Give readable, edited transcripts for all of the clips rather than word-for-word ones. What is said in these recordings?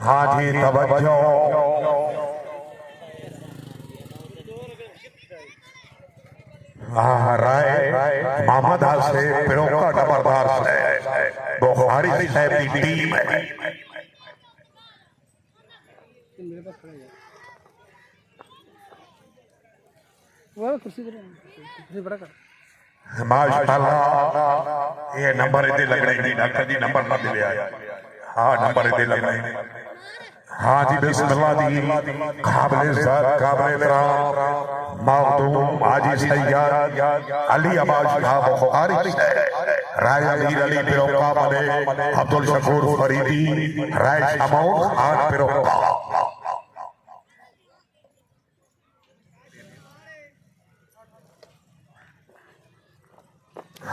हाँ जी तवज्जो। राय मोहम्मद से पिरोका नंबरदार से बुखारी साहब की टीम है। माशाअल्लाह ये नंबर इतने लग रहे नहीं डॉक्टर जी नंबर मत दिया। हाँ नंबर इतने लग रहे। हाँ जी बिस्मिल्लाह दी काबिल इज्जत काबिल इकराम मखदूम हाजी सैयद अली अब्बास शाह बुखारी राय अमीर अली पिरोका मले अब्दुल शकूर फरीदी राय शमौन खान पिरोका।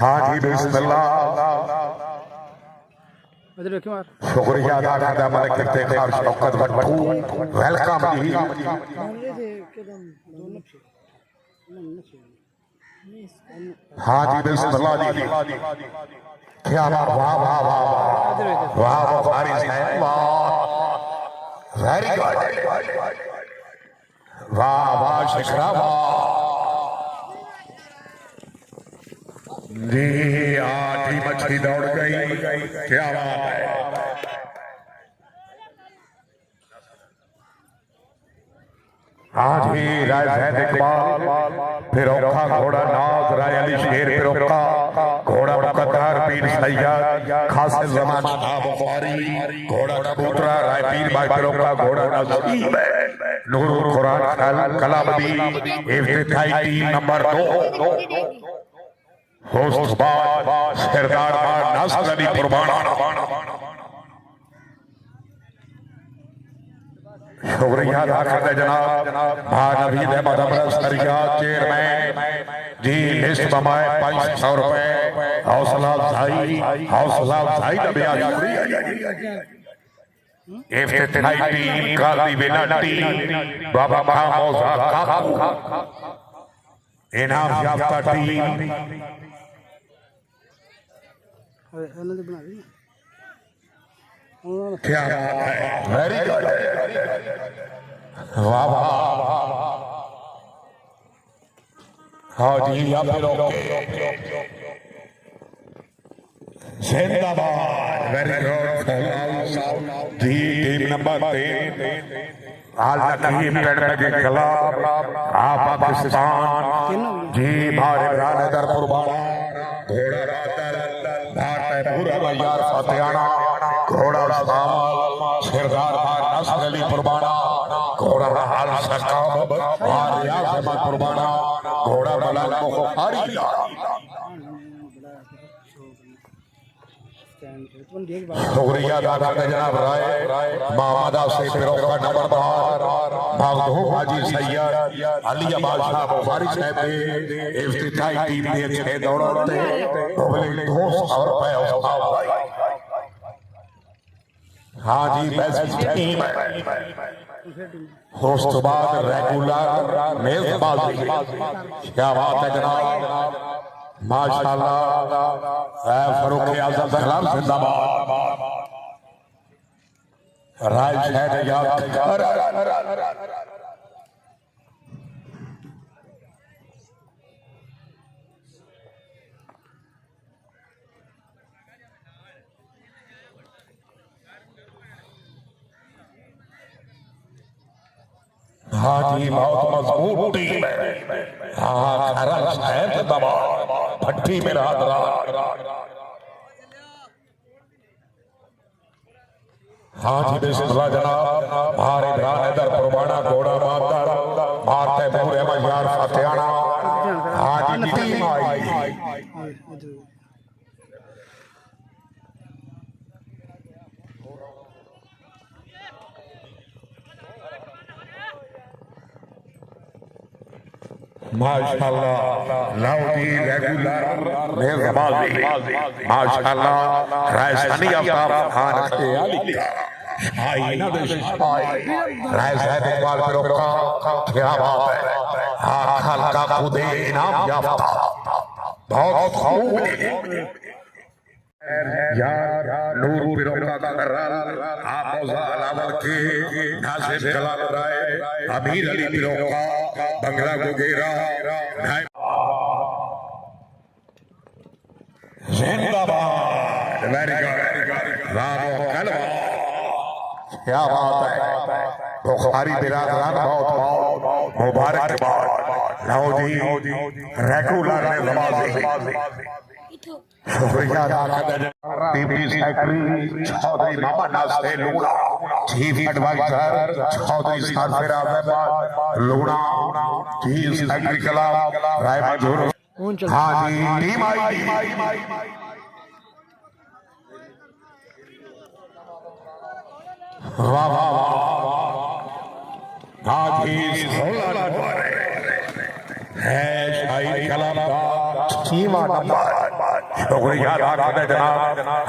हाँ जी बिस्मिल्लाह शुक्रिया अदा करता मलिक इफ्तिखार शौकत भट्टू वेलकम जी। हाँ जी बिस्मिल्लाह जी क्या वाह वाह वाह वाह वाह बुखारी साहब वाह वेरी गुड वाह वाह शिखरा वाह जी। आठी मछली दौड़ गई क्या बात है। आज भी राय जैद इकबाल पिरोका घोड़ा नाज राय अली शेर पिरोका घोड़ा मुकद्दर पीर सैयद खासिर जमान शाह बुखारी घोड़ा कबूतरा राय पीर भाई पिरोका घोड़ा नसीब नूरुल कुरान कलामदी इफ्तिताई टीम नंबर 2 होस्टबाद सरदार नासिर अली कुर्बाना। शुक्रिया अदा करते जनाब नवीद अहमद अमर सरिया चेयरमैन जी लिस्ट बमाए 500 रुपए हौसला अफजाई नबिया इफ्तिताई टीम काजी विनर टीम बाबा खामोजा काकू इनाम याफ्ता टीम क्या वेरी गुड वाह वाह। हाँ जी या फिर जिंदाबाद वेरी गुड जी। टीम नंबर 3 आल नकीम के खिलाफ पाकिस्तान जी भारत रानेदर कुर्बाना घोड़ा भारत पूरा यार फतेहाना घोड़ा सरदार नासिर अली कुर्बाना घोड़ा हाल सकाब रियाज कुर्बाना घोड़ा मलाल बुखारी। शुक्रिया अदा करते जनाब राय मोहम्मद से पिरोका नंबरदार मखदूम हाजी सैयद अली अब्बास शाह बुखारी साहब के इफ्तिताई टीम के 6 दौड़ते पब्लिक 200 रुपए। हाँ जी बेस्ट टीम होस्टबाद रेगुलर मेजबाजी क्या बात है जनाब माशाअल्लाह फरूक आजम खिलाफ जिंदाबाद राय शहद याद हाँ जी बहुत मजबूत टीम है। हाँ भट्टी में रात हाँ जी बिस्मिल्लाह जनाब भारत रानेदर कुर्बाना घोड़ा मातर भारत पूरे मजार फतेहाना। हाँ जी टीम आई माशाअल्लाह लाउडी रेगुलर मेजबाजी माशाअल्लाह रायसानी आफ्ताब खान के अली शाही नदिश राय साहब इकबाल पिरोका क्या बात है। हाँ हल्का खुदे इनाम याफ्ता बहुत खूब यार नूर पिरोका का कर्राल आपोजा अलावल के नासिर जलाल राय अमीर अली पिरोका बंगला गोगेरा जिंदाबाद वेरी गुड रामो कलवा क्या बात है बुखारी बिरादरान बहुत मुबारकबाद लो जी रेगुलर नमाज़ी शुक्रिया अदा करते PP secretary Chaudhary Mohammad Nasir Luna chief adviser Chaudhary Sarfaraz Ahmed Luna chief secretary club Rai Manzoor हाँ जी टीम आई वाह वाह वाह हाँ जी 16 नंबर है शाही कलाम का सीमा नंबर शुक्रिया अदा करते जनाब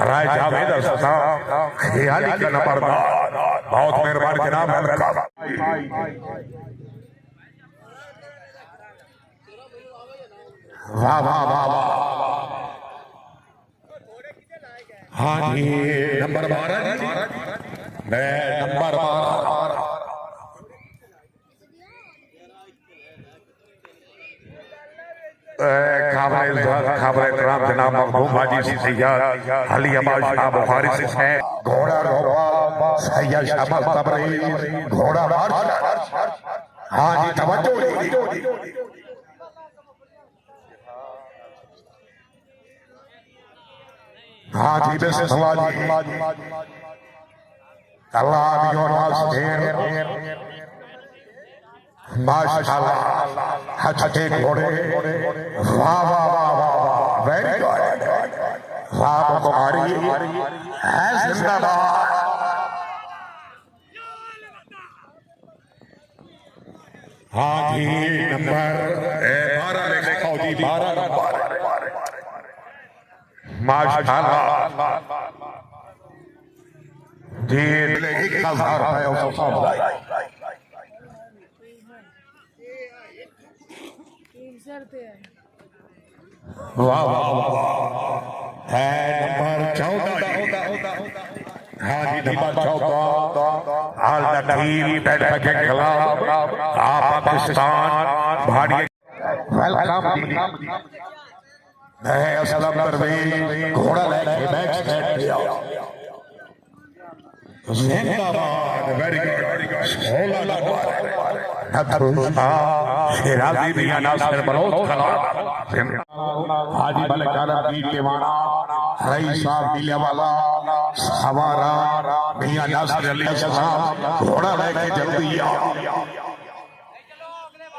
राय जावेद साहब ख्याली का नंबर बहुत मेहरबानी जनाब वाह वाह वाह वाह हाँ जी नंबर 12 नंबर 12 खबर जनाब मखदूम हाजी सैयद अली अब्बास शाह बुखारी से है घोड़ा रोबा सैयद शमस तबरी घोड़ा हाँ जी तवज्जो हाँ जी बिस्मिल्लाह जी अल्लाह दियो नाज़ माशाअल्लाह हज के घोड़े वाह वाह वाह वाह वेरी गुड वाह बुखारी है जिंदाबाद हाँ जी नंबर 12 लिखो जी 12 नंबर माशाअल्लाह जी 1000 है वाह वाह वाह है नंबर 14 हाँ जी नंबर 14 हाल नकील पैदा के खिलाफ आप पाकिस्तान भाड़ी वेलकम मैं असलम परवेज घोड़ा लेके बैक साइड पे आओ जिंदाबाद वेरी गुड 16 नंबर शेराजी मियां नासिर बलोच खिलाफ हाजी मलिक आलम पीर के वाला रईस साहब दिले वाला सवारा मियां नासिर अली साहब घोड़ा लेके जल्दी आओ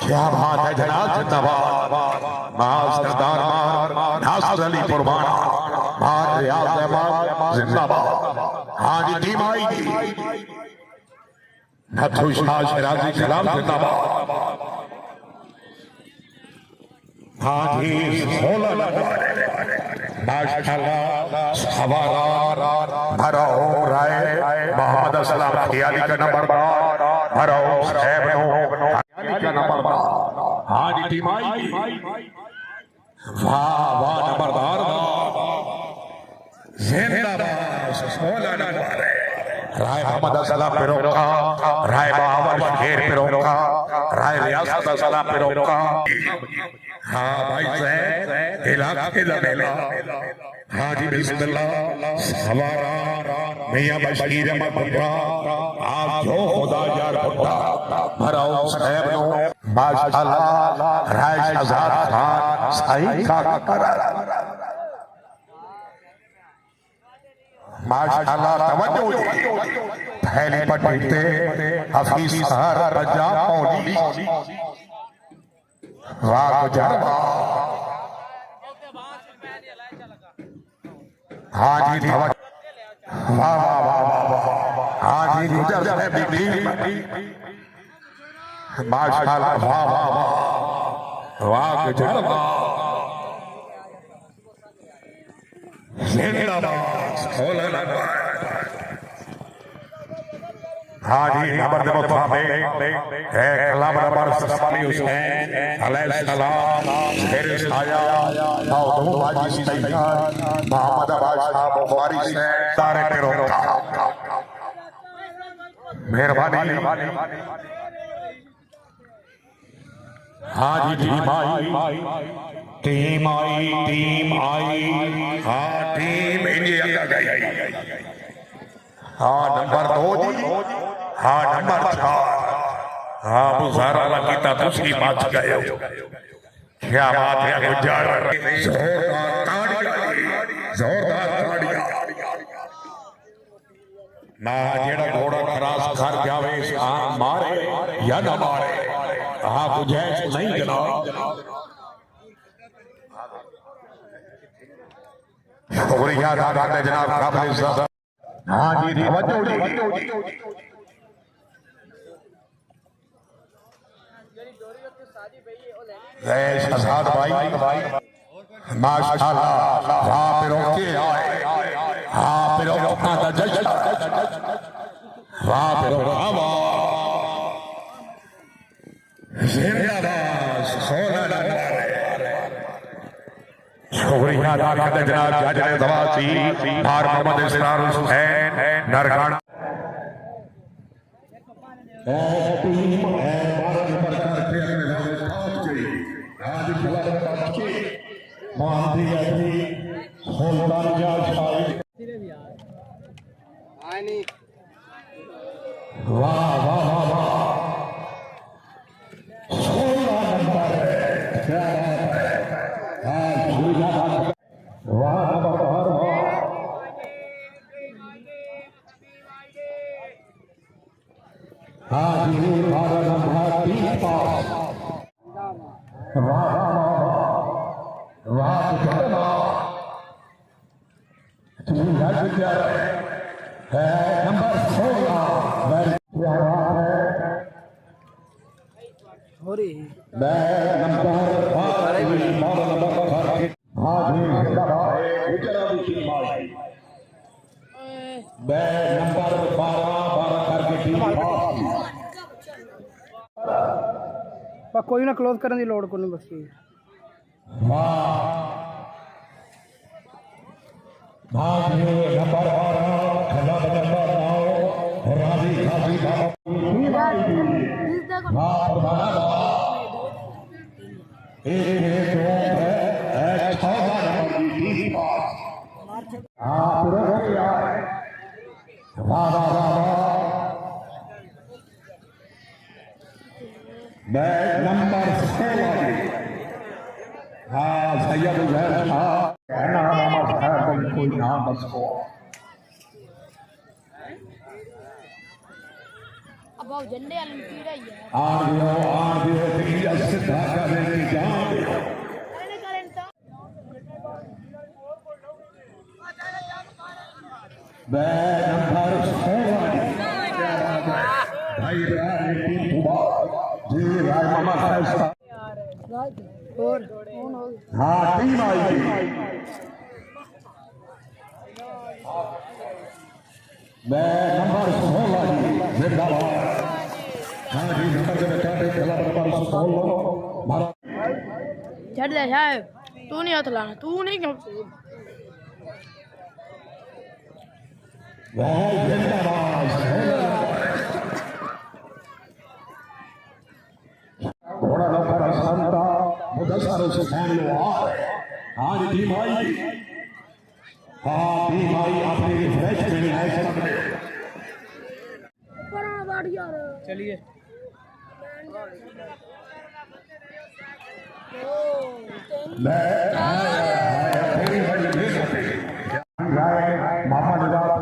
क्या बात है जनाब जिंदाबाद मां सरदार मां नासिर अली कुर्बाना मां रियाज अहमद जिंदाबाद हाजी टीम आई नथु शाह शिराजी खिलाफ जिंदाबाद हाजी 16 नंबर माशाअल्लाह सवारा भरो राय मोहम्मद असलम ख्याली का नंबर 12 भरो साहब ख्याली का नंबर 12 हाजी टीम आई वाह वाह नंबरदार जिंदाबाद 16 नंबर राय मोहम्मद असलम पिरोका राय बाबर शेर पिरोका राय रियासत असलम पिरोका हाँ भाई साहब इलाके का मेला हाजी बिस्मिल्लाह सवारा मियां बशीर अहमद भुट्टा आप जो खुदा यार भुट्टा भराओ साहब नो माशाअल्लाह राय शहजाद खान सही का करार माशाअल्लाह तवज्जो पहली पट्टी हफीज सहर पंजाब पौली वाह गुजर हाँ जी वाह वाह वाह वाह हाँ जी गुजर से बिगड़ी माशाअल्लाह वाह वाह वाह वाह गुजर जिंदाबाद 16 नंबर हाँ जी नंबर दे मुताबिक है कलाम नंबर सलामी हुसैन अलैहिस्सलाम शेर साया दाऊद बाजी तैयार मोहम्मद बादशाह बुखारी से तारे पेरों का मेहरबानी। हाँ जी टीम आई हाँ टीम इंडिया गई। हाँ नंबर 2 जी हाँ नंबर 4 हाँ मुजाहरा लकीता दूसरी बात गए क्या बात है गुजार जोरदार ताड़ियां ना जेड़ा घोड़ा खरास कर जावे शान मारे या न मारे हाँ गुंजाइश नहीं जनाब। शुक्रिया अदा करते जनाब काबिल साहब। हाँ जी तवज्जो जी शहजाद भाई माशाअल्लाह वहां पे रोके आए हाँ पे रोका दा जश्न वहां पे रोका जिंदाबाद सोना नंबर। शुक्रिया अदा करते जनाब जज ने दवासी और मोहम्मद इसरार हुसैन नरगढ़ वाह वाह वाह वाह 16 नंबर क्या वाह हाँ जी नंबर 3 पास वाह वाह है नंबर 16 हो रही पर कोई ना क्लोज करने की लोड़ को नहीं बस नंबर 16 हाँ सैयद उजैर कोई नाम बस को अब वो झंडे वाली पीड़ा ही है आ गयो तेरी सिद्धा करने की जान नंबर 16 भाई जी राय मामा और हाँ टीम आई नंबर 16 जिंदाबाद हाँ जी नंबर से बैठा खेला नंबर 16 छड़ दे साहब तू नहीं हाथ लाना तू नहीं क्यों घोड़ा नौकर संता मुदस्सर सुखान लो हाँ जी टीम आई हाँ टीम आई अपनी रिफ्रेशमेंट है सबने चलिए मामा निजाम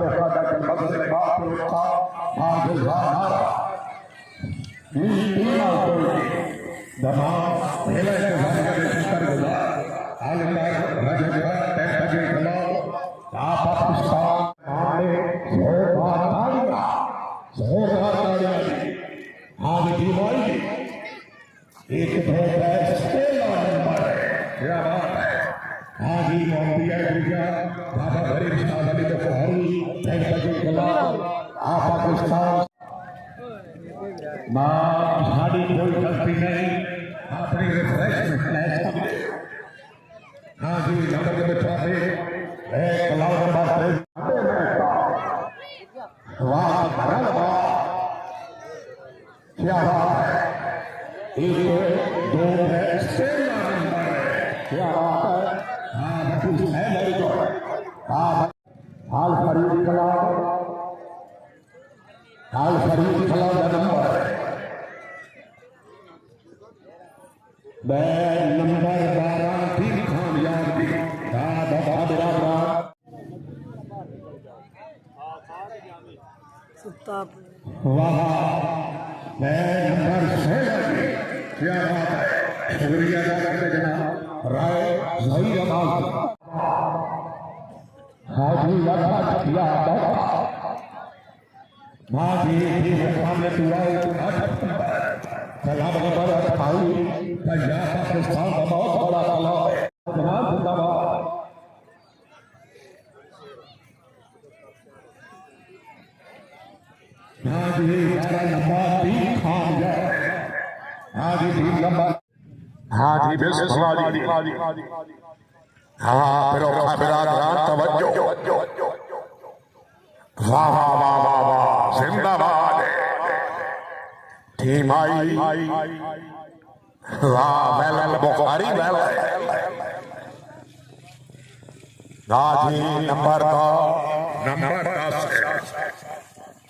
एक नंबर क्या बात है आगे बाबा गरीब शाह अली तो पाकिस्तान मां साड़ी कोई गलती नहीं, अपनी रिफ्रेशमेंट ले सकते। हाँ जी, नंबर के बच्चे एक लाल नंबर वाह भरल वाह, क्या बात है। एक दो है, नंबर है, क्या बात है। हाँ बच्चू है मेरी को। हाँ हाल फरीद कलाम, हाल फरीद कलाम का नंबर नंबर 12 भी कामयाब भी। हाँ बाबा बराबर वाह नंबर 6 क्या बात है। शुक्रिया अदा करते जनाब राय सही आवाज। हाजी लगा किया हाजी भी सामने तू आए सलाम नंबर 28 पंजाब पाकिस्तान का बहुत बड़ा तालाब है जनाब जिंदाबाद। हाजी 12 नंबर 3 कामयाब। हाजी 3 नंबर हाजी बिस्मिल्लाह। हाँ फिर तवज्जो वाह वाह वाह वाह वाह जिंदाबाद टीम आई वाह वेल बुखारी वेल हाजी नंबर 10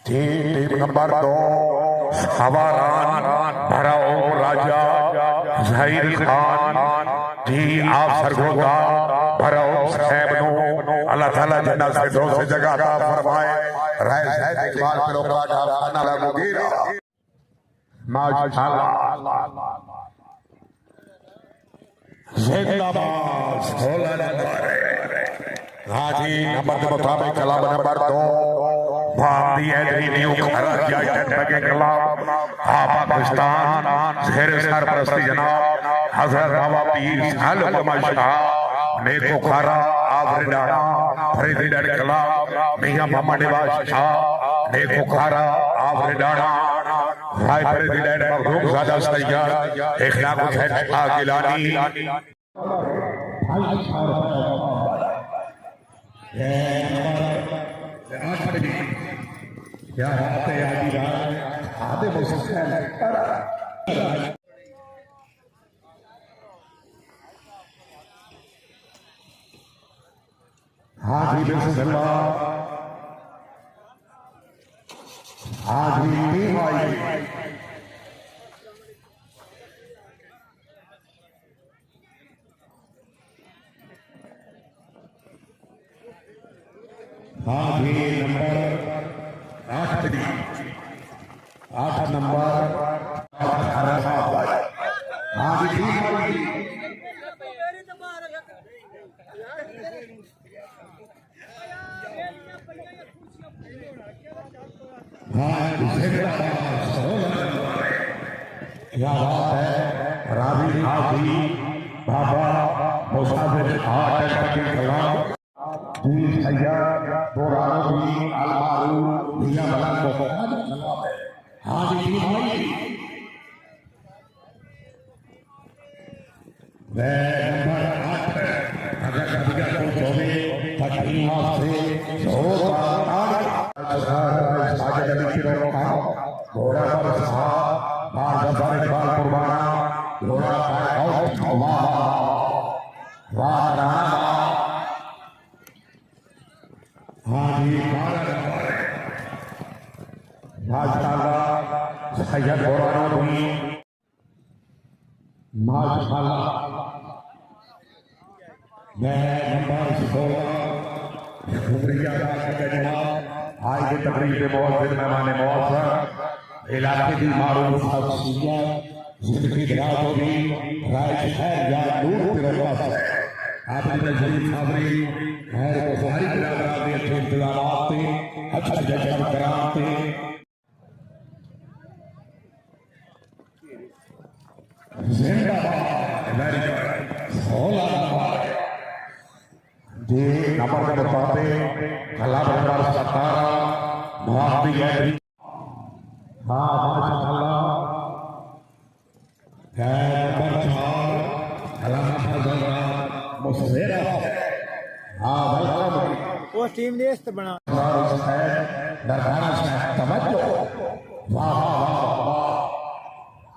टीम नंबर 2 हवारान भराओ राजा जहीर खान जी आप सरगोदा भराओ साहब नो अल्लाह ताला जन्नत से दो से जगह अता फरमाए। राय शायद इकबाल फिरोका का खाना ला मुगीरा माशाअल्लाह जिंदाबाद 16 नंबर हाजी नंबर के मुताबिक कलाम नंबर 2 भांदी एदरी न्यू खरज जायटन बगे कलाम हा पाकिस्तान शेर सरपरस्ती जनाब हजरत बाबा पीर सालम माशाअल्लाह नेको खारा आवरडाना प्रेसिडेंट कलाम मियां मोहम्मद नवाज शाह नेको खारा आवरडाना भाई प्रेसिडेंट मखदूम ज़ादा सैयद इखलाक हुसैन आगिलानी क्या बात है आदि रात आधे मुस्लिम हाजी बिस्मिल्लाह हाजी टीम आई हाजी नंबर 8 नंबर हाजी टीम आई क्या बात है। राबी हाजी बाबा मुसाफिर आठ के कलाम जी सैयद बोरानी अलमारू मियां मलक को हाजी टीम आई नंबर 8 अगर कभी को जोड़े तकरीमा से होगा साजिद अली फिरोज खान घोड़ा पर साहब बार बार इकबाल कुर्बाना घोड़ा आउट वाह वाह राणा हाजी 12 नंबर माशाअल्लाह सैयद बोरानी माशाअल्लाह मैं नंबर 16 शुक्रिया अदा करते जनाब आज की तकरीब में मौजूद मेहमान मौसर इलाके की मारूफ शख्सियत जिनकी दराज़ों की राय खैर या नूर फिरोजा से आपने शरीफ हाज़री खैर बुखारी बिरादरान के अच्छे इंतजामात थे अच्छा जश्न कराम थे जिंदाबाद वेरी गुड 16 नंबर जी नंबर के मुताबिक कलाम नंबर 17 भाभी है हाँ माशाअल्लाह नंबर 4 अलामा फरजौरा मुसवेरा हाँ भाई वो टीम लिस्ट बना दरगाना से तवज्जो वाह वाह वाह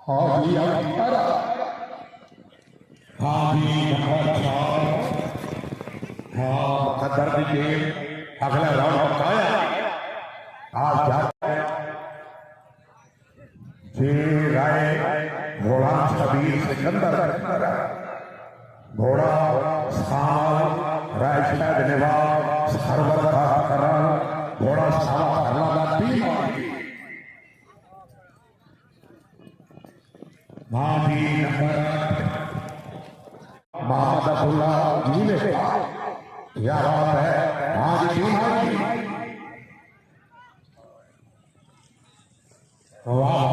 हाजी अकबर हाजी नंबर 4 हाँ मुकद्दर की टीम अगला राउंड पकाया आज जाते हैं जी राय घोड़ा शबीर सिकंदर घोड़ा साल राय शायद निवाब सरवर का करण घोड़ा सावा अल्लाह टीम माजी नंबर 8 मोहम्मद अब्दुल्ला जी ने क्या बात है माजी टीम आई वाह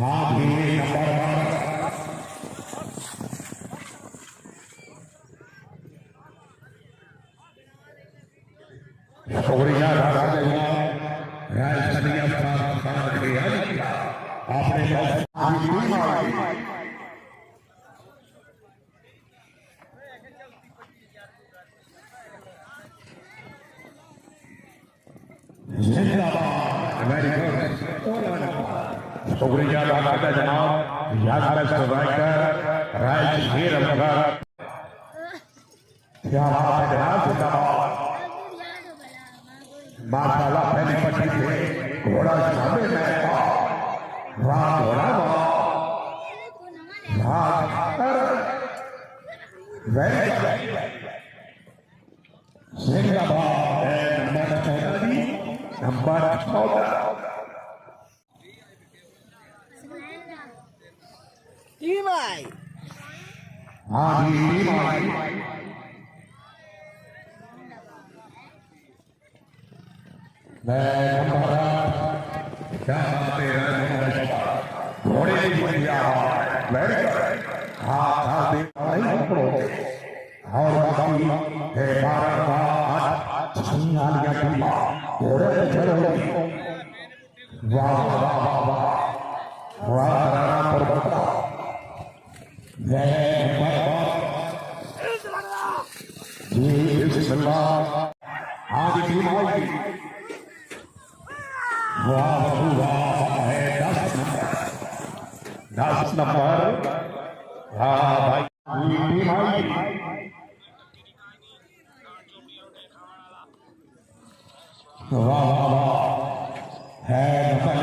माजी नंबर 8 शुक्रिया दादा राजस्थानी आपने शुक्रिया दादा जनाब याद स्ट्राइकर राजवीर क्या बात है जनाब जिंदाबाद माशाल्लाह पहली पट्टी से घोड़ा सामने में वाह घोड़ा वाह जिंदाबाद नंबर 14 टीम आई हाँ जी टीम आई नंबर 8 क्या घोड़े की बढ़िया हाँ और बाकी है 12 का 8 छियालियां टीम घोड़े पे चलो वाह वाह वाह वाह वाह राणा पर्वत जी बिस्मिल्लाह आज टीम आई वाह वाह है 10 नंबर हाँ भाई टीम आई वाह वाह वाह है नंबर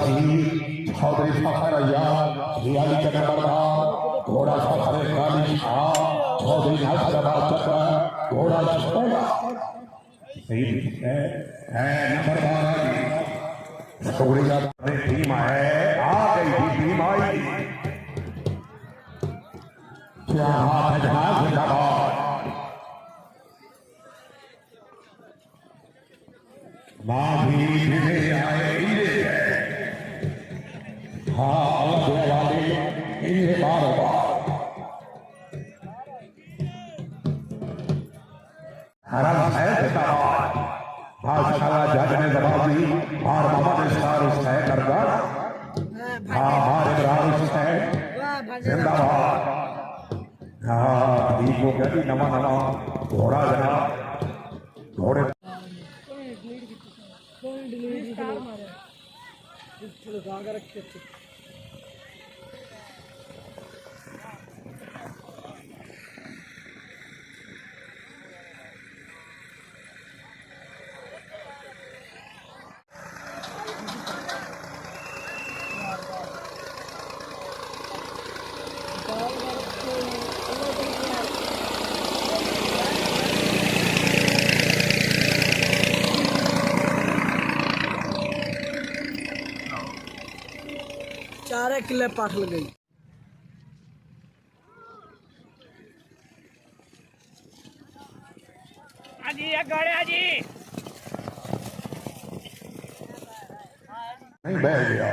1 चौधरी फखर अय्यार रियाली का नंबर 8 घोड़ा फखर काली शाह चौधरी नासिराबाद चक्र घोड़ा छोड़ा सही है नंबर 12 शुक्रिया टीम है आ गई टीम आई क्या बात है जनाब जिंदाबाद माँ भी आए हाँ वाले इन्हें बार हरम है जिंदाबाद माशाल्लाह जज ने जवाब दी और मोहम्मद इस्तार हुसैन करदार हाँ हमारे इमरान हुसैन जिंदाबाद हाँ ठीक हो गया जी नवा नवा घोड़ा जनाब घोड़े चारे किले पाठ लग गई नहीं बैठ गया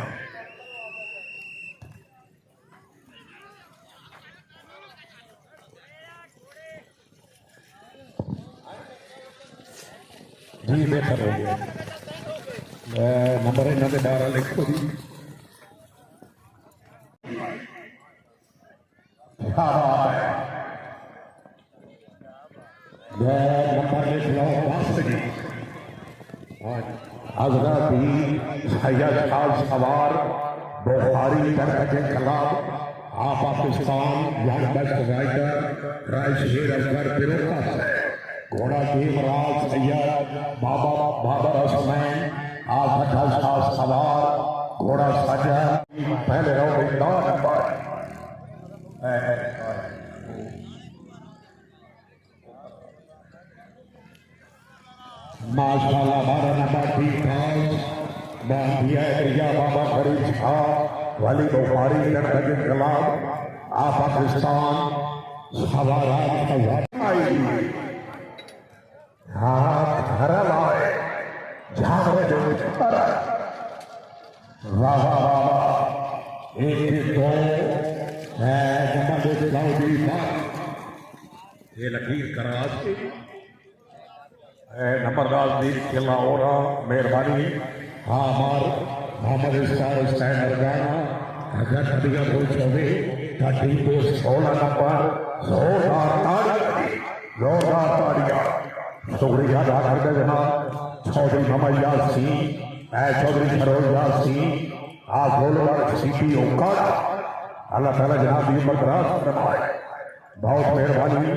जी बेहतर हो गया नंबर इन्हों के 12 लिखो जी। क्या बात है। नंबर लिख लो जी। हजरत सैयद खान सवार बुखारी दरगजे कलाम आ पाकिस्तान यंग बेस्ट राइडर राइशेर अजगर बिरोका से घोड़ा देवराज सैयद बाबा बाबर हुसैन आ भट्टा शाह सवार घोड़ा साजा पहले राउंड में 9 नंबर माशाल्लाह 12 नंबर ठीक है बाबा फरीद शाह वाली बुखारी दरगज कलाम आ पाकिस्तान सवारात हाथ हरल आए झामरे जो वाह वाह वाह एक दो है जमात दाऊदी ये लकीर कराज नंबरदार दीप किला और मेहरबानी हाँ मार मोहम्मद इस्तार स्टैंड गाना अगर नदिया बोल चौबे ताटी को 16 नंबर जोरदार ताड़ियां शुक्रिया अदा करते जनाब चौधरी मोहम्मद यासीन चौधरी सरोज यासीन आप बोलवर सीपी ओकाड़ा अल्लाह ताला जनाब की उम्र दराज फरमाए बहुत मेहरबानी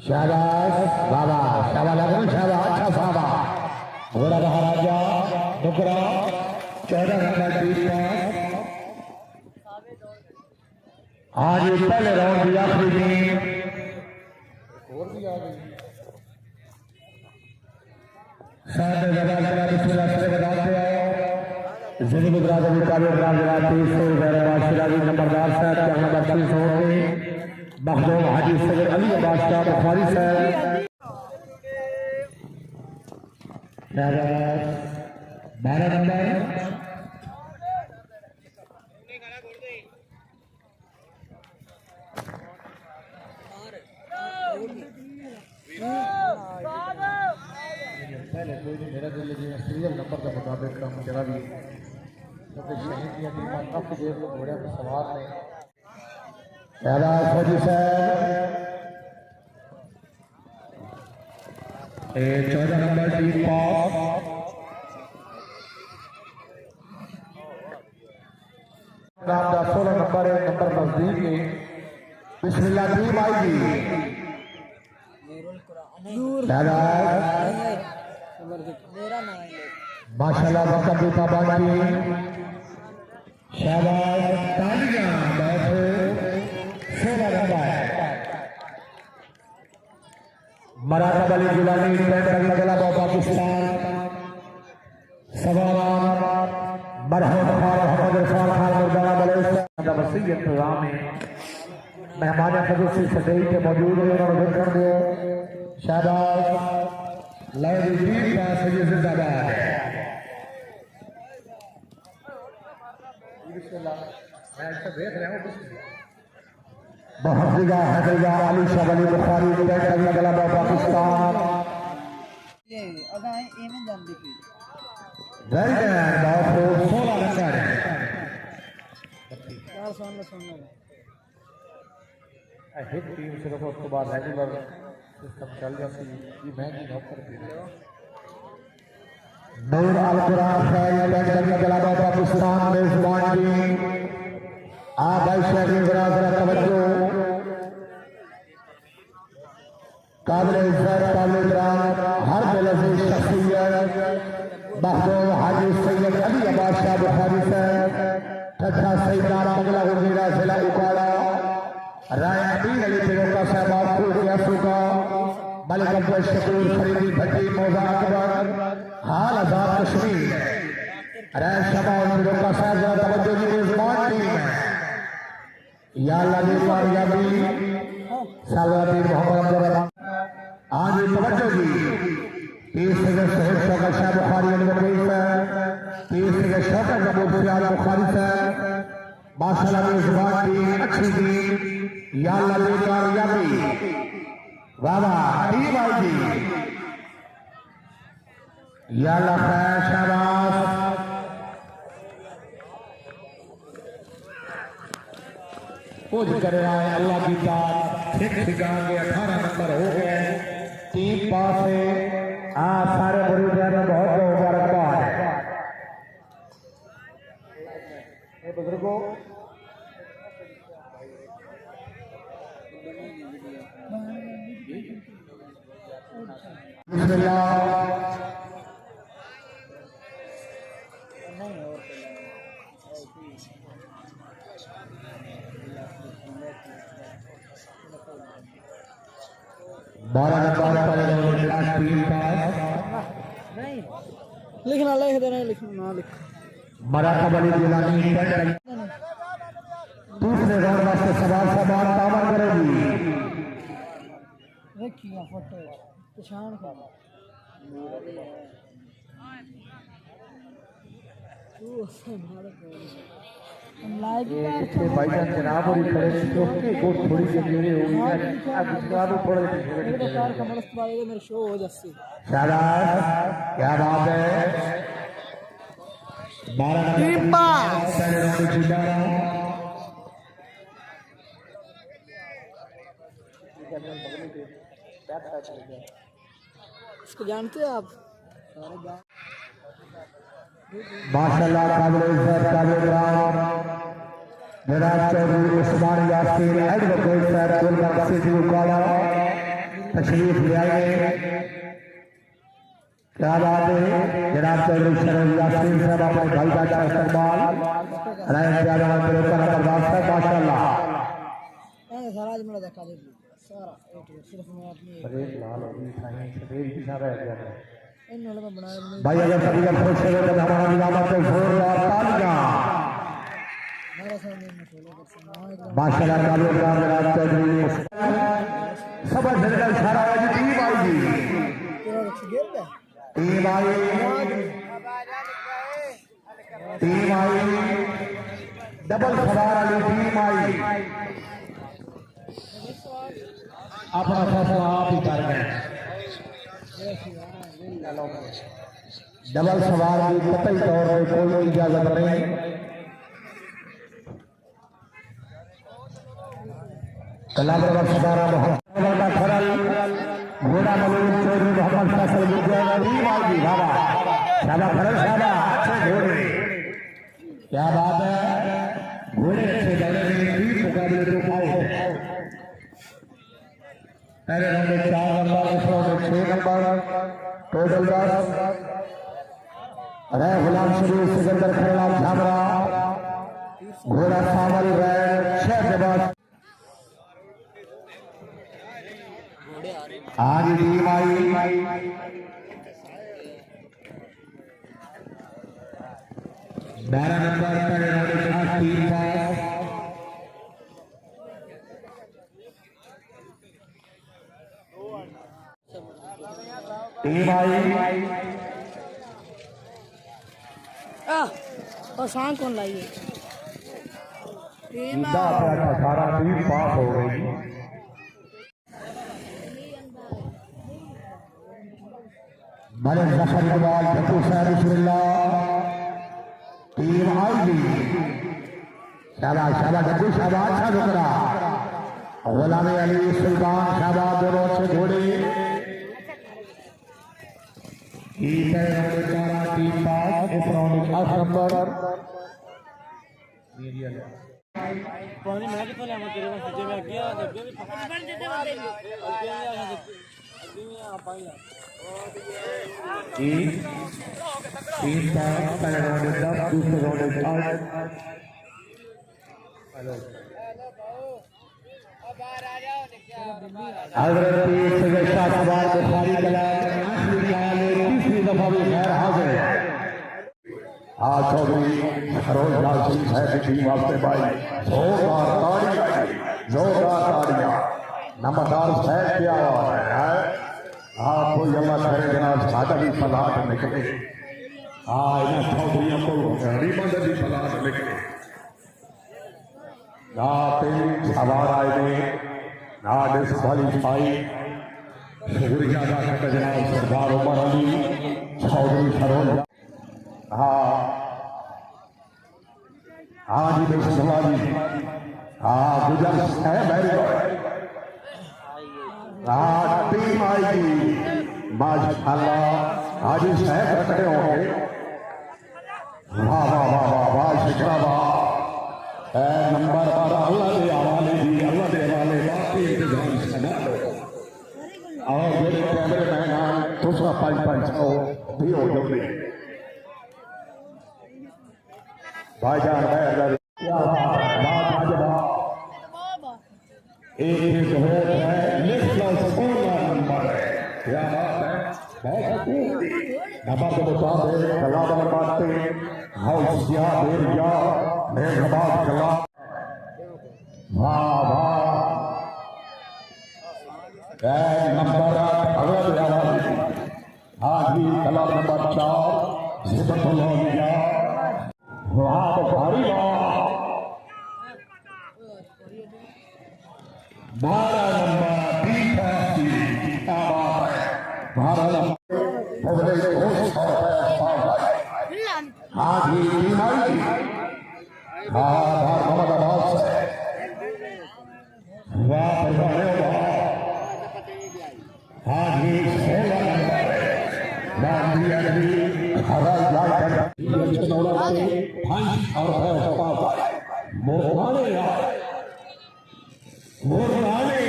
शाबाश बाबा शाबाश लगन शाबाश अच्छा साहबा घोड़ा महाराजा डुकरा 14 नंबर टीम आज पहले राउंड की आखिरी गेम सामने जवाब जरा बिस्मिल्लाह से बताते हैं जिंदगी बराबर मुकाबले जरा 30 सिराजी नंबरदार साहब क्या नंबर 30 होंगे मखदूम हाजी सैयद अली बादशाह बुखारी साहब 12 नंबर पहले कोई नहीं मेरा दिल जी सीरियल नंबर के मुताबिक काम जरा भी क्योंकि शहीद की टीम काफी देर लोग घोड़े पर सवार ने फौजी साहब 14 नंबर टीम पास नाम 16 नंबर नजदीक है बिस्मिल्लाह टीम आएगी माशाल्लाह बरकत की पाबंदी शाबाश तालियां बैठो 16 नंबर मराठा अली गिलानी लगला पाकिस्तान सवार मरहम मोहम्मद इरफान खान मुर्दाना बलोचिस्तान वसी इंतजाम में मेहमान खसूसी सदई के मौजूद हैं उन्होंने देखकर दो शाबाश लहरी टीम पास ये जिंदाबाद है मैं देख रहा हूँ बहुत जगह हैदरा अली शाह अली बुखारी लगला पाकिस्तान वेल डन बहुत 16 नंबर है हिट टीम सिर्फ उसके बाद रेगुलर सिस्टम चल जाती ये महंगी नौकर थी नूर अल कुरान लगला पाकिस्तान मेजबान टीम आ भाई शहरी जरा तवज्जो काबिल इज्जत काबिल इकराम हर बेलज़ीज़ शख्सियत महबूब हाजी सैयद अली बादशाह बुखारी साहब ठट्ठा सैयदा मंगला गुरमीरा जिला उकाड़ा राय अमीर अली बिरोका साहब आपको का मलिक अब्दुल शकूर फरीदी भट्टी मौजा अकबर हाल आजाद कश्मीर राय शमा और बिरोका साहब जरा तवज्जो की मेजबान टीम है या अल्लाह कामयाबी सालवाती मोहम्मद अब्दुल आज तवज्जो जी 30 से शहीद शौकत शाह बुखारी अली साहब 30 से शौकत कबूल सियाल बुखारी साहब माशाल्लाह मेजबान टीम अच्छी टीम या अल्लाह कामयाबी वाह वाह टीम आई जी या लखैर शाबाश कुछ कर रहा है अल्लाह की बात ठीक ठिकाने 18 नंबर हो गए 3 पास है सारे मुरीदों ने बहुत मुबारकबाद है बुजुर्गों बिस्मिल्लाह बारह नंबर लिखना लिख देना लिखना ना लिख मराठा बली जिलानी दूसरे राउंड वास्ते सवाल सवाल तामर करेगी रखिया फोटो पहचान कर भाईजान जनाब और खड़े चौके को थोड़ी सी देर हो गई अब जनाब थोड़ा मेरे कार का मस्त वाले मेरे शो हो जासी शाबाश क्या बात है 12 नंबर पहले राउंड जीता इसको जानते हैं आप माशाल्लाह काबिल इज्जत काबिल राम जनाब चौधरी उस्मान यासीन एडवोकेट साहब गुलबर्ग सिटी उकाड़ा तशरीफ ले आए क्या बात है जनाब चौधरी शरद यासीन साहब अपने भाई का अच्छा इस्तेमाल राय प्यारे मेरे ऊपर बर्दाश्त है माशाल्लाह सारा आज मेरा देखा दे सारा सिर्फ मैं अपनी अरे लाल अभी साईं सफेद की सारा है इन वाले में बनाया भाई अगर सभी का खुश है तो हमारा निजामत को जोरदार तालियां मेरा सामने में फॉलो कर सकते माशाल्लाह काबिल राम जनाब चौधरी सबक झलका इशारा है जी टीम आएगी तेरा रख गेर पे टीम आई डबल सवार वाली टीम आई अपना फैसला आप ही कर गए डबल सवार की कतई तौर पर कोई इजाजत नहीं कलाम डबल सवारा मोहम्मद का खरल घोड़ा मलूक चौधरी मोहम्मद फैसल टीम आएगी बाबा शाबा खरल शाबा अच्छे घोड़े क्या बात है घोड़े अच्छे दौड़े में मुकाबले तो आओ पहले राउंड में 4 नंबर इस राउंड में 6 नंबर टोटल 10 रह गुलाम शरीफ सिकंदर खरला झामरा घोड़ा सावल रैड 6 जवाब आज टीम आई 12 नंबर पहले राउंड में 3 पास टीम आई और सांग कौन लाइए सीधा अपना 18 टीम पास हो गई मलिक जफर इकबाल भट्टू साहब बिस्मिल्लाह टीम आएगी शाबाश शाबाश भट्टू शाबाश अच्छा रुकरा गुलाम अली सुल्तान शाबाश दोनों अच्छे घोड़े टीम पास इस राउंड में 8 नंबर पानी मैं कितना ले तेरे पास जे मैं गया जब भी टीम पास पहले राउंड में 10 दूसरे राउंड में 8 हजरत सैयद शाह सवार बुखारी कलाम तीसरी दफा भी खैर हाजिर आज चौधरी सरोज लाल सिंह साहब की टीम वास्ते भाई जोरदार ताड़ियां नमस्कार साहब क्या है आपको अल्लाह करे जनाब सादा भी फलाट निकले इन्हें चौधरी को गरीबंद भी फलाट निकले ना तीन सवार आए ने ना डिस्क्वालीफाई शुक्रिया अदा करते जनाब सरदार उमर अली चौधरी सरोज। हाँ हाँ जी बिस्मिल्लाह जी। हाँ गुजर है वेरी गुड। हाँ टीम आएगी माशाल्लाह। हाजी साहब खड़े होंगे। वाह वाह वाह वाह वाह शिकरा वाह। नंबर पर अल्लाह के हवाले जी, अल्लाह के हवाले बाकी इंतजाम सना लो। और मेरे कैमरे मैन दूसरा 5-5 भी हो जल्दी भाईजान एक हो है नंबर है। क्या बात है, बहुत नंबर के मुताबिक कला बनवाते हौसिया बेरिया मेहरबान कला। वाह वाह नंबर अगले आवाज। हाँ जी कला नंबर 4 सिबतुल्लाह। वाह बुखारी वाह। 12 नंबर B50। क्या बात है, 12 नंबर पहले 200 रुपये। हाँ जी टीम आई। हाँ मोहम्मद अब्बास है। वाह परवाने वाह। हाँ जी 16 नंबर है। गांधी अली हरा जाकर चनौरा से 5 और मोहमाने मोहमाने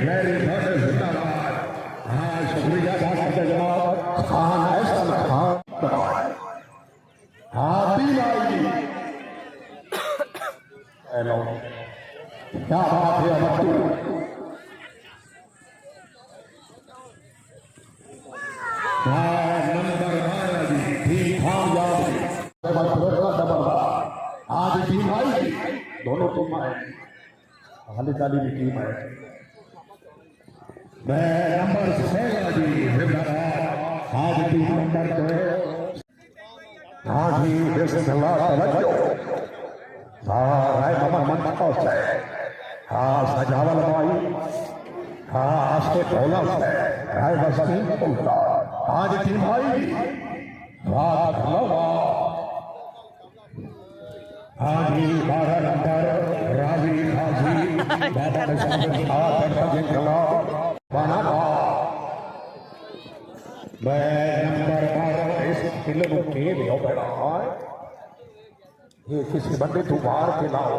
मेरे घर जिंदाबाद। हाँ शुक्रिया जनाब खान ऐसा खान। हाँ तीन आएगी। हेलो क्या बात है अबू। नंबर 12 जी ठीक ठाक याद आज टीम आई। दोनों टीम आए, हाली ताली की टीम है। मैं नंबर 16 जी जिंदाबाद। आज टीम नंबर 2। हाँ जी बिस्मिल्लाह तवज्जो। हाँ राय मोहम्मद मंतोस है। हाँ सजावल भाई। हाँ आस्ते भोला से राय बस्ती उल्टा। आज टीम आई। रात हाँ जी 12 नंबर रावी हाजी बाबा बना। मैं नंबर 12 इस किले को के लियो बैठा है। ये किसी बंदे तू बाहर के लाओ।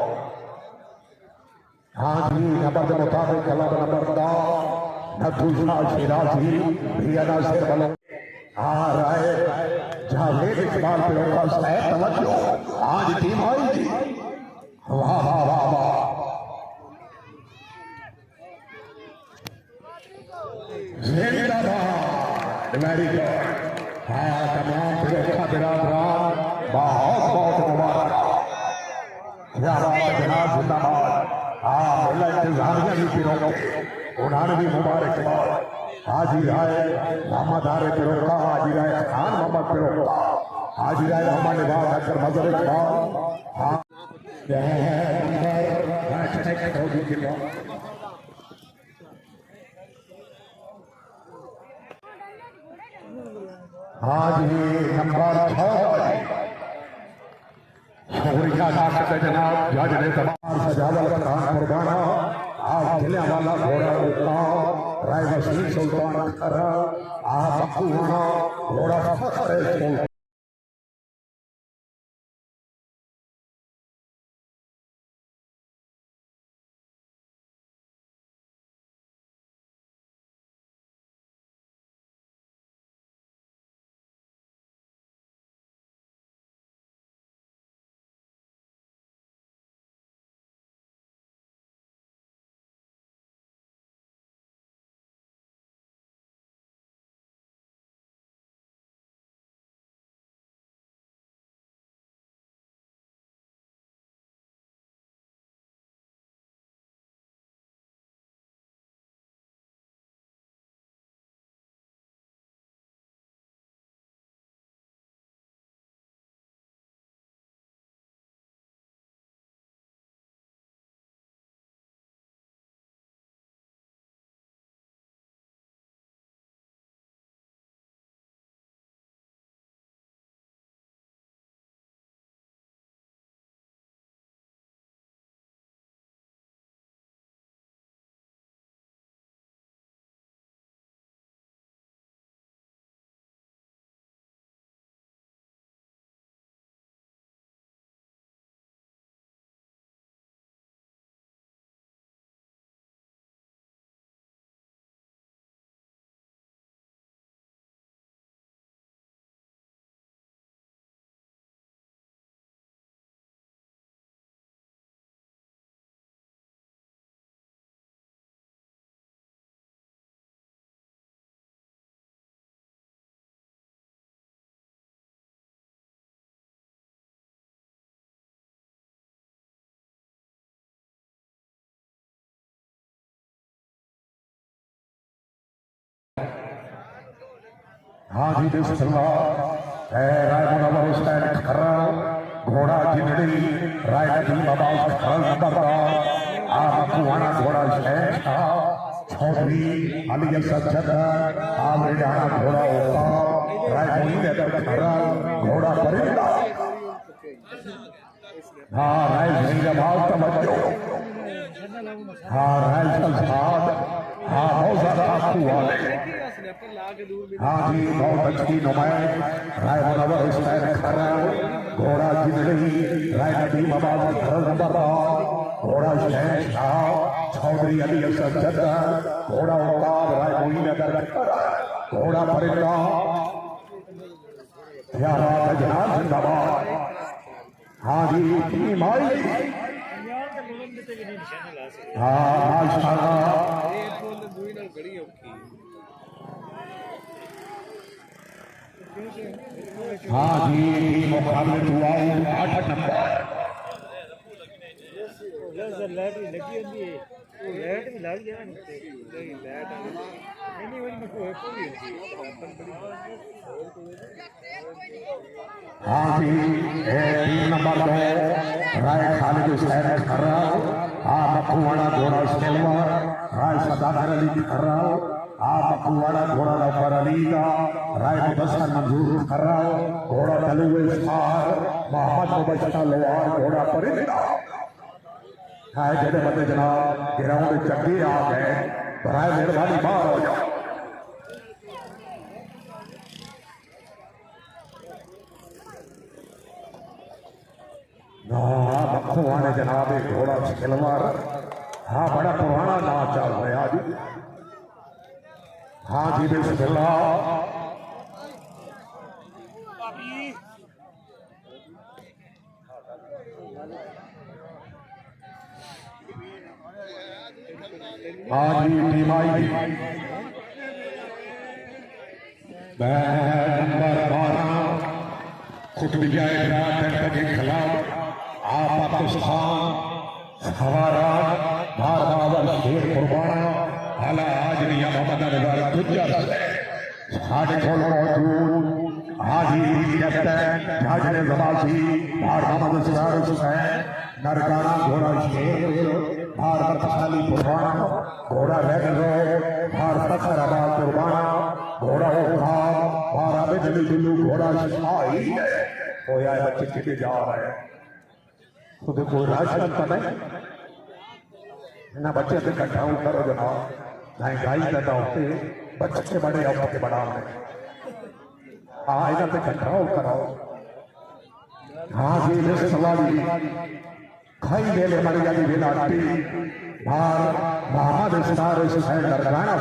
हाँ जी नंबर के मुताबिक कला नंबर 10 नथुषा शिराजी भियाना से बनो। हाँ राय जावेद इकबाल पे होगा सह तवज्जो। आज टीम आएगी। वाह वाह वाह वाह। जिंदाबाद वेरी गुड। हाँ तमाम फिरोखा बिरादरान बहुत बहुत मुबारक। जनाब जिंदाबाद। हाँ मेला इंतजामिया भी फिरोखे उन्होंने भी मुबारकबाद। हाजी राय मोहम्मद आरे फिरोखा, हाजी राय खान मोहम्मद फिरोखा, हाजी राय मोहम्मद निवाज अक्सर मजर इकबाल। हाँ हाँ जी नंबर 6 शुक्रिया जनाब जज ने तमाम सजावल खान कुर्बाना। आप जिले वाला घोड़ा राय वसीम सुल्तान खरा आप घोड़ा फखर हाँ जी बिस्मिल्लाह राय मुनव्वर हुसैन खर्रा घोड़ा जिंदड़ी राय नदीम अब्बास खरल नंबरदार कुआना घोड़ा शहशाह चौधरी अली असद जदर आमरेडाना घोड़ा ओका राय मोइन अदर खर्रा घोड़ा परिंदा हाँ राय जिंदाबाद तवज्जो हाँ राय सल्साद हाँ बहुत ज्यादा आपको वाले हाँ जी बहुत अच्छी नुमाइश राय मुनव्वर हुसैन खर्रा घोड़ा जिंदड़ी राय नदीम अब्बास खरल नंबरदार घोड़ा शहशाह चौधरी अली असद जदर घोड़ा ओकाब राय मोइन अदर घोड़ा परिंदा क्या बात है जनाब जिंदाबाद हाँ जी टीम आई हाँ माशाल्लाह हाँ जी मुकाबले हुआ 8 नंबर लाइट भी लगी होती है वो लाइट भी लग जाए नहीं लाइट नहीं वही में कोई पूरी हाँ जी 3 नंबर पे राय खालिद हुसैन खर्रा हाँ मखुवाड़ा घोड़ा सिल्वर राय सदाकर अली खर्रा हाँ मखुवाड़ा घोड़ा नौकर अली का राय मुबस्सर मंजूर खर्रा घोड़ा तलुए सार मोहम्मद मुबस्सर लोहार घोड़ा परिंदा है जेडे बंदे जनाब ग्राउंड चक्की आ गए बराए मेहरबानी बाहर हो जाओ मखुआने जनाब घोड़ा सिलवर हाँ बड़ा पुराना नाच चल रहा जी हाँ जी बिस्मिल्लाह हाँ जी टीम आई नंबर 12 कुतुबिया के खिलाफ आप पाकिस्तान हमारा भारत शेर कुर्बाना आला हाजरिया मोहम्मद नजर गुजर साढ़े को मौजूद हाजी कैप्टन हाजिर जमासी मोहम्मद सरार हुसैन नरकाना घोड़ा शेर भारत खाली कुर्बाना घोड़ा रेड रोड भारत खराबाद कुर्बाना घोड़ा ओखा भारत दिल्ली दिल्लू घोड़ा आई हो यार बच्चे कितने जा रहे हैं खुद कोई राशन तो नहीं ना बच्चे से इकट्ठा करो जनाब महंगाई ज्यादा होते बच्चे के बड़े औरत के बड़ा हाँ इधर से इकट्ठा करो हाँ जी मेरे सवाल खाई मेले मर गई विनाटी भार मोहम्मद सरार हुसैन नरकाना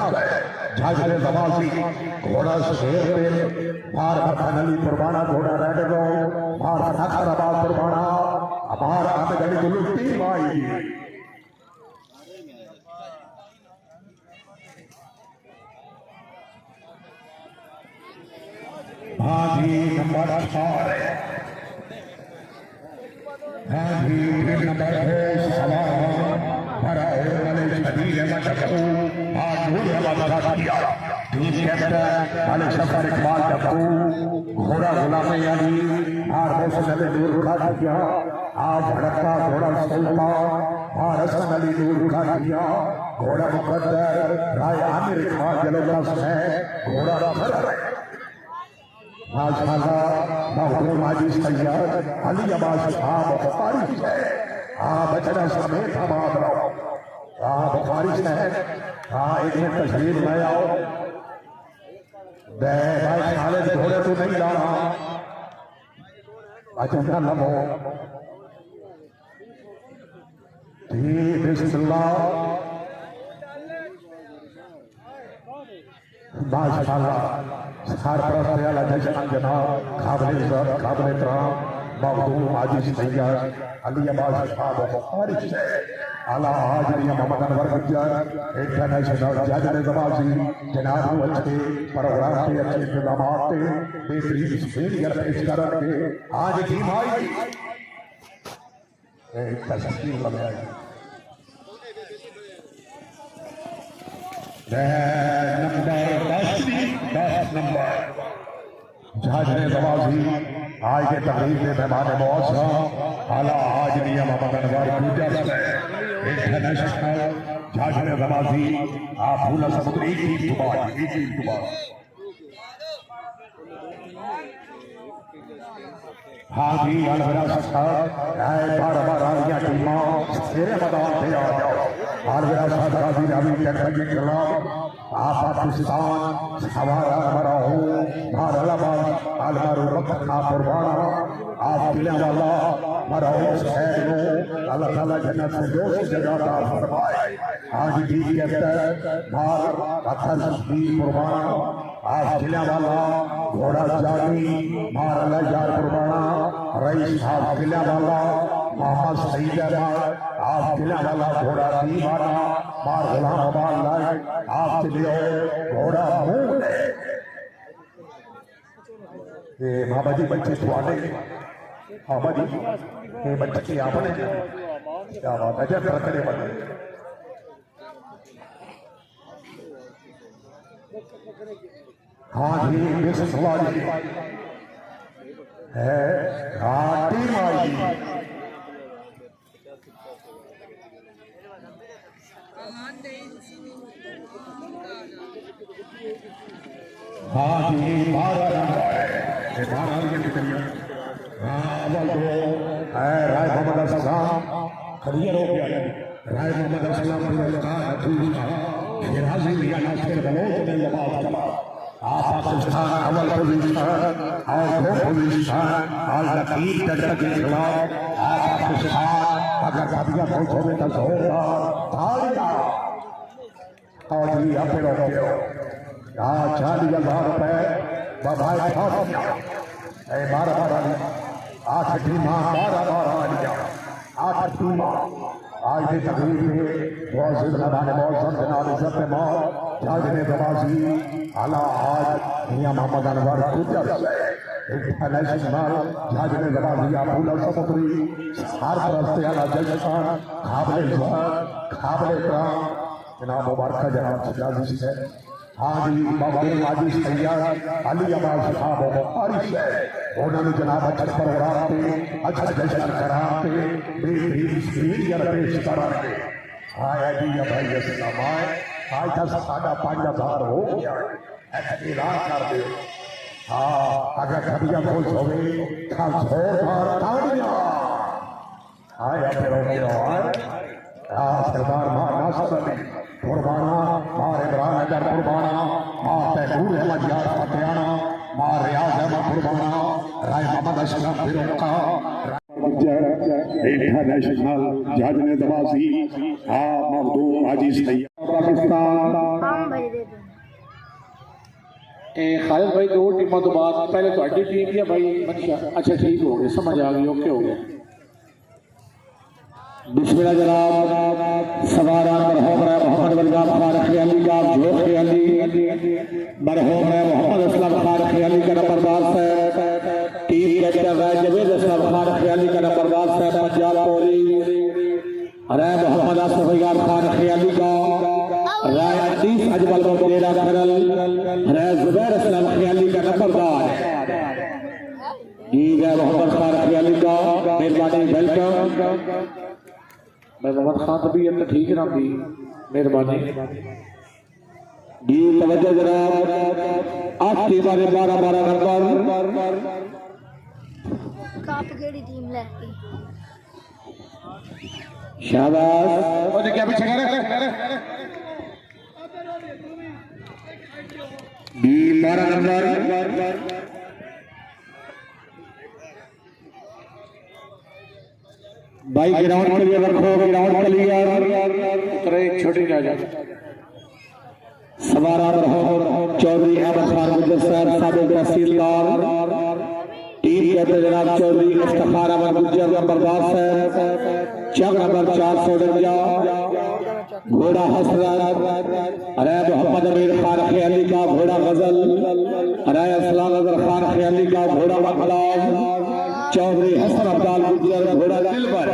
झाजरे जमासी घोड़ा शेर पे भार भखन अली कुर्बाना घोड़ा रेड रोड भार खराबाद कुर्बाना भार आमे गली गुल्लू टीम आई हाँ जी नंबर 4 हाँ जी नंबर 2 सवाल भरा वाले शबीर अहमद टप्पू आज नूर वाला किया टीम कैप्टन वाले सफर इकबाल टप्पू घोड़ा गुलाम अली और मोहसिन अली नूर का किया आज भड़का घोड़ा सुल्तान और हसन अली नूर का किया घोड़ा मुकद्दर राय आमिर खान जलोलस है घोड़ा फर माशाल्लाह मखदूम हाजी सैयद अली अब्बास साहब बुखारी से बचना समेत आबाद रहो बुखारी से एक मिनट तशरीफ ले आओ भाई खालिद घोड़े तो नहीं ला रहा अच्छा लमो ठीक बिस्मिल्लाह माशाल्लाह सरपरस्त आला जनाब काबिल इज्जत काबिल एहतराम मखदूम हाजी सैयद अली अब्बास साहब बुखारी से आला हाजरिया मोहम्मद अनवर गुज्जर इंटरनेशनल जज नजमाजी जनाब अच्छे प्रोग्राम के अच्छे इंतजाम के बेहतरीन स्पेलियर पेश करेंगे आज की भाई एक तस्वीर लगाई नंबर 10 नंबर झाजरे नवाजी आज के तकरीब में मेहमान मौसम आला आज नियम अमदनवर इंटरनेशनल झाजरे नवाजी आप फूला समुद्र एक ही दुबार हाँ जी अलविदा साहब बार आलिया टीमां तेरे मैदान पे आ जाओ अलविदा साहब गाजी रावी टैक्टर के खिलाफ आप पाकिस्तान हमारा हमारा हो भारत अलमारू वक्त का कुर्बाना आप किले वाला मरा हो शहर को अल्लाह ताला जन्नत से दोस्त जगह का फरमाए आज भी कहता भारत अथर की कुर्बाना आज किले वाला घोड़ा जानी मार अल्लाह यार कुर्बाना रईस साहब किले वाला मोहम्मद सईद अहमद आप किले वाला घोड़ा दीवाना मार गुलाम अबान लाए आप लिए घोड़ा मुंह ये बाबा जी बच्चे थोड़े बाबा जी ये बच्चे आपने क्या बात है जब रखने बने हाँ जी बेस सवारी है घाटी माई हाँ जी 12 राय मोहम्मद असलम करियर हो गया राय मोहम्मद असलम पाकिस्तान अव्वल पोजीशन और दो पोजीशन और लकीर टक्कर के खिलाफ पाकिस्तान अगर काबिया पहुंचोगे तो जोरदार तालियां और जी अपने रोके हो 40,000 रुपए बधाई ए 12 8 टीमां 12 लिया 8 टीमां आज की तकरीब में बहुत मैदान मौसम जनाब इज्जत मौत झाजरे नवाजी आला आज मियां मोहम्मद अनवर गुजर इंटरनेशनल झाजरे नवाजी फूला समुद्री हर परस्ते आला जलसान काबिल इकराम जनाब मुबारक जनाब सजाजी है हाँ जी बाबू आजी सैयद अली अब्बास साहब बारिश है उन्होंने जनाब अच्छा प्रोग्राम पे अच्छा जश्न कराते बेहतरीन स्पीकर पेश कराते आया जी भाई अस्सलाम आज तक 5,500 हो गया ऐलान कर दे हाँ अगर खबिया खुश होवे तो जोरदार तालियां आया फिर सरदार मां नासर कुर्बाना मार इमरान अजहर कुर्बाना मार तैमूर अहमद यार फतेहाना मार रियाज अहमद कुर्बाना राय मोहम्मद असलम फिरोका इंटरनेशनल झाजरे नवाजी मखदूम हाजी सैयद पाकिस्तान हम भाई दे दो खालिद भाई 2 टीमों तो बाद पहले तो टीम या भाई मंशा अच्छा ठीक हो गया समझ आ गई ओके हो गया बिस्मिल्लाह जनाब सवारा मरहूम है मोहम्मद वरगाम खान खयाली का जोर खयाली मरहूम है मोहम्मद असलम खान खयाली का नंबरदार है टीम कैप्टन है जवेद असलम खान खयाली का नंबरदार है पंजाब पोली राय मोहम्मद आसिफ यार खान खयाली का राय अतीस अजमल बंदेरा खरल राय जुबैर असलम खयाली का नंबरदार ठीक है मोहम्मद खान खयाली का मेहरबानी वेलकम मैं मोहम्मद खान तबीयत ठीक ना थी मेहरबानी जी तवज्जो जनाब 8 टीमां 12 नंबर कप केड़ी टीम लेती शाबाश और क्या पीछे कर जी 12 नंबर भाई ग्राउंड के लिए रखो ग्राउंड के लिए उतरे छोटी जा जा सवारा रहो चौधरी अहमद खान गुजर साहब साबिक तहसीलदार टीम कैप्टन जनाब चौधरी इफ्तिखार अहमद गुजर नंबरदार साहब चक नंबर 452 घोड़ा हसरत अरे मोहम्मद अमीर खान खयाली का घोड़ा गजल अरे असलाम अजहर खान खयाली का घोड़ा वकलाम चौधरी हसन अब्दाल गुजर घोड़ा दिलबर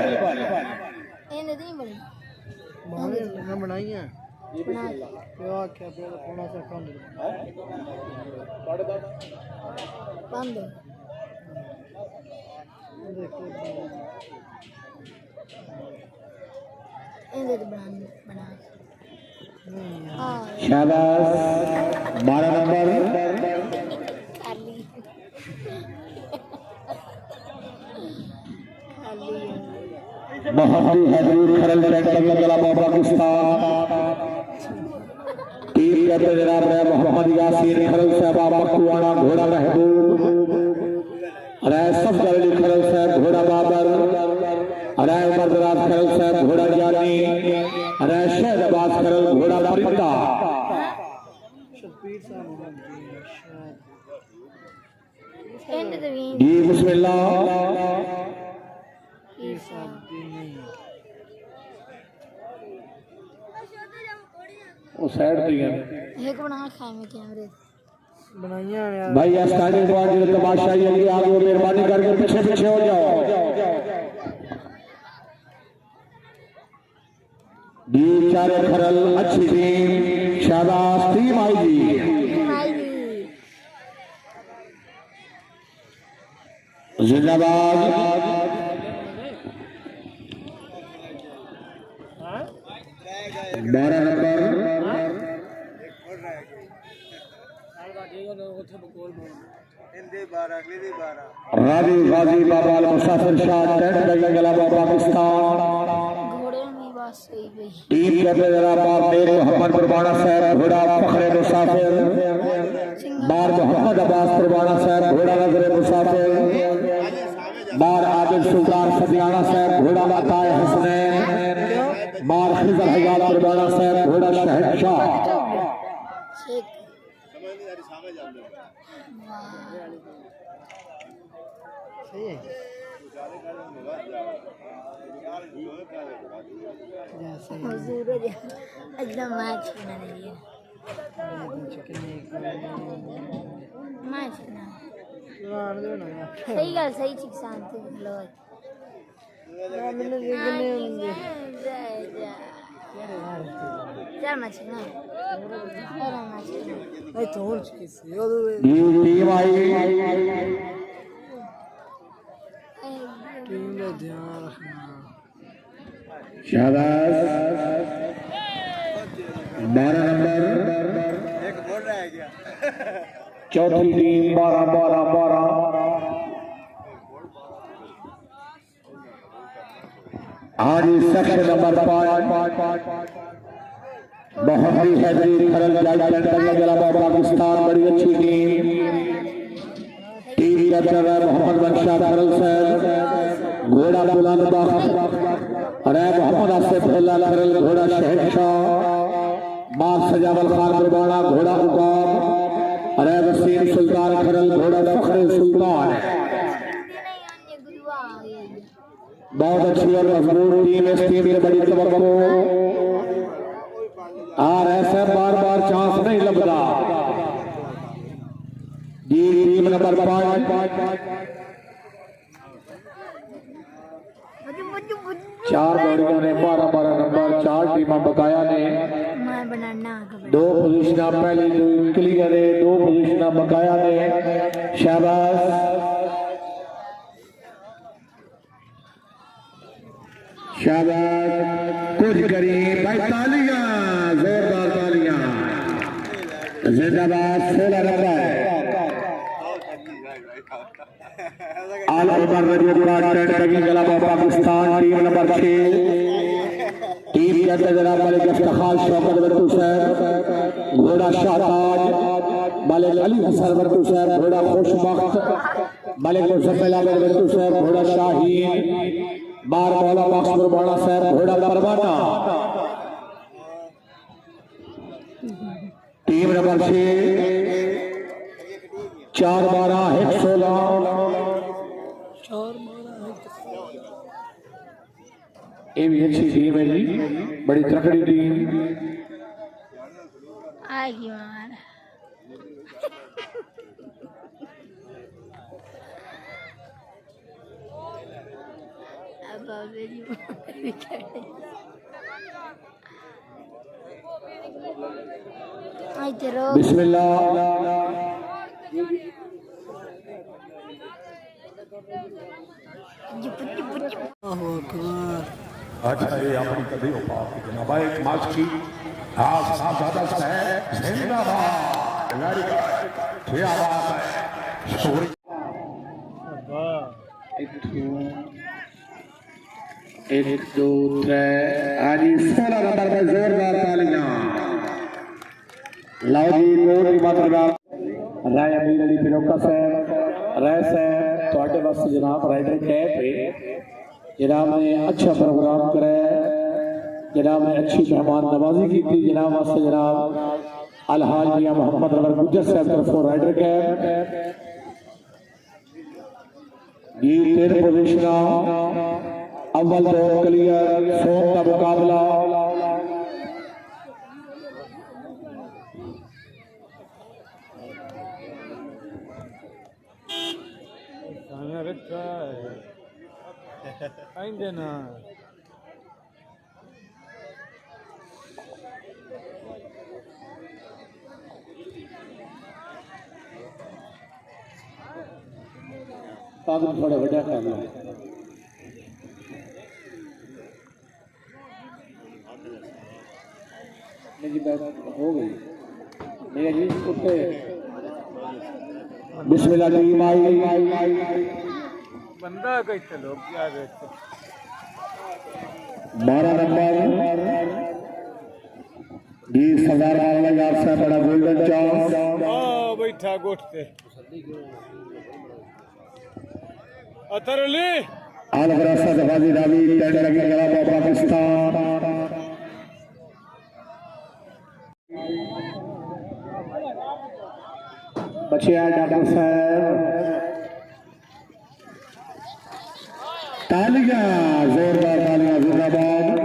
इन्हें दी बड़ी माने बनाई है क्या क्या थोड़ा सा कम बंद देखो इधर बना शाबाश 12 नंबर खाली मोहम्मद हजूर खरल टेंट गला पाकिस्तान टीम कैप्टन जनाब मोहम्मद यासीर खरल साहब मकवाना घोड़ा महबूब राय सब जल्दी खरल साहब घोड़ा बाबर राय उमर दराज खरल साहब घोड़ा जानी राय शहद अब्बास खरल घोड़ा परिंदा शबीर साहब एंड द गेम जी बिस्मिल्लाह ये सब भी नहीं वो साइड पे है एक बना खाए में कैमरे बनाइया यार भाई स्टैंडिंग द्वार जो तमाशाई है आगे मेहरबानी करके पीछे पीछे हो जाओ डी चारे खरल अच्छी टीम शाबाश टीम आएगी जिंदाबाद 12 नंबर राजी गाजी बाबा मुसाफिर शाह टेंट लगे गला पाकिस्तान घोड़े में बात सही भाई टीम कैप्टन जनाब मेर मोहम्मद परवाना साहब घोड़ा फखरे मुसाफिर बार मोहम्मद अब्बास परवाना साहब घोड़ा नजर मुसाफिर बार आदिल सुल्तान सदियाना साहब घोड़ा अताए हसनैन बार खिजर हयात परवाना साहब घोड़ा शहनशाह शेख सही है हुजूर एकदम मैच बना दिया मैच बना सही गल सही चीज शांति लो चल मैच ना नहीं तो किसी और टीम आई टीम में ध्यान रखना शाबाश 12 नंबर एक बोल रहा है क्या चौथी टीम 12 आज सेक्शन नंबर 5 मोहम्मद हैदरी खरल पाकिस्तान बड़ी अच्छी टीम कैप्टन मोहम्मद बनशाह खरल साहब घोड़ा बुलंद राय मोहम्मद आसिफ भोला खरल घोड़ा शहनशाह मार सजावल खान कुर्बाना घोड़ा उकाब राय वसीम सुल्तान खरल घोड़ा फखरे सुल्तान बहुत अच्छी और मजबूत टीम इस टीम की बड़ी तवक्को और ऐसे बार बार चांस नहीं लगता जी टीम नंबर 5 चार दौड़ियों ने 12 नंबर 4 टीम बकाया ने मैं बनाना 2 पोजीशन पहली क्लियर है 2 पोजीशन बकाया ने शाबाश शाबाश कुछ करीब भाई तालियां जोरदार तालियां जिंदाबाद 16 नंबर आल उमर टेंट लगी गला Pakistan team number 6 team captain जनाब मलिक इफ्तिखार शौकत बट्टू साहब घोड़ा शाहताज मलिक अली हसन बट्टू साहब घोड़ा खुशबख्त मलिक मुजफ्फर अहमद बट्टू साहब घोड़ा शाहीन बार मौला मकसूर बाड़ा साहब घोड़ा परवाना टीम नंबर 6 4-12 हिट 16 ये भी अच्छी टीम है जी बड़ी तगड़ी टीम आएगी मार अब बाबे जी आई तेरो बिस्मिल्लाह अच्छा ये अपनी कभी हो पाओ जनाब एक मास की हाँ साहबजादा साहब जिंदाबाद लड़ी का क्या बात है शोर एक दो त्रै हाँ जी 16 नंबर पे जोरदार तालियां लाओ जी नूर मातृगाम राय अमीर अली पिरोका साहब राय साहब ਤੁਹਾਡੇ ਵਾਸਤੇ जनाब राइडर कैप है जनाब ने अच्छा प्रोग्राम कराया जनाब ने अच्छी मेहमान नवाजी की थी जनाब वास्ते जनाब अलहाज मियां मोहम्मद रबर गुज्जर साहब तरफों राइडर कैप जी 3 पोजीशन अव्वल दो क्लियर 100 का मुकाबला खाना रखा है आइंदे ना पागल थोड़ा बड़ा कर लो मेरी बात हो गई मेरा जी उठे बिस्मिल्लाह टीम आई बंदा कहीं चलो क्या देखते 12 नंबर जी सरदार बाला यार साहब बड़ा गोल्डन चांस आ बैठा गोठ पे अतरली आल बरासा दफाजी रावी टेंडर लगे गला पाकिस्तान बचिया डॉक्टर साहब तालियां जोरदार तालियां जिंदाबाद